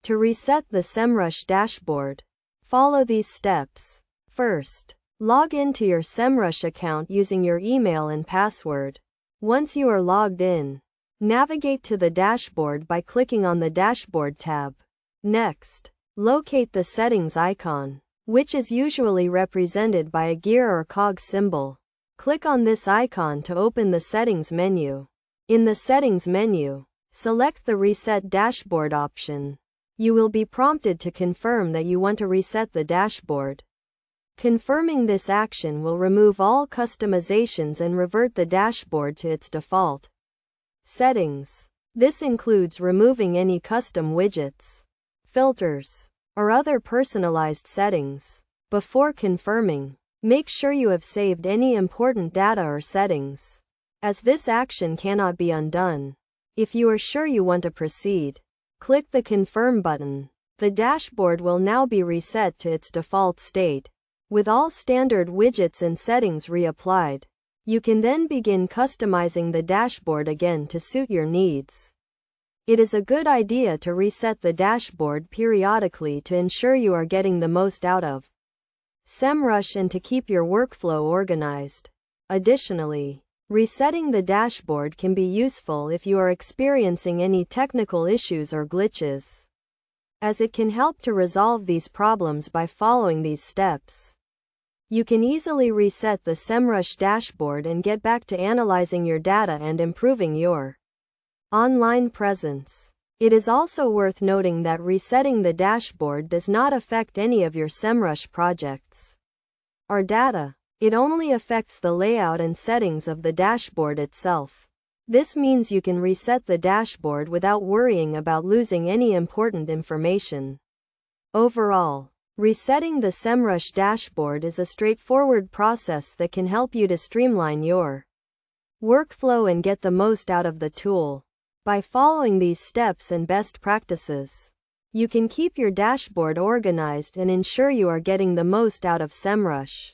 To reset the Semrush dashboard, follow these steps. First, log into your Semrush account using your email and password. Once you are logged in, navigate to the dashboard by clicking on the Dashboard tab. Next, locate the settings icon, which is usually represented by a gear or cog symbol. Click on this icon to open the settings menu. In the settings menu, select the Reset Dashboard option. You will be prompted to confirm that you want to reset the dashboard. Confirming this action will remove all customizations and revert the dashboard to its default settings. This includes removing any custom widgets, filters, or other personalized settings. Before confirming, make sure you have saved any important data or settings, as this action cannot be undone. If you are sure you want to proceed, click the Confirm button. The dashboard will now be reset to its default state, with all standard widgets and settings reapplied. You can then begin customizing the dashboard again to suit your needs. It is a good idea to reset the dashboard periodically to ensure you are getting the most out of Semrush and to keep your workflow organized. Additionally, resetting the dashboard can be useful if you are experiencing any technical issues or glitches, as it can help to resolve these problems by following these steps. You can easily reset the Semrush dashboard and get back to analyzing your data and improving your online presence. It is also worth noting that resetting the dashboard does not affect any of your Semrush projects or data. It only affects the layout and settings of the dashboard itself. This means you can reset the dashboard without worrying about losing any important information. Overall, resetting the Semrush dashboard is a straightforward process that can help you to streamline your workflow and get the most out of the tool. By following these steps and best practices, you can keep your dashboard organized and ensure you are getting the most out of Semrush.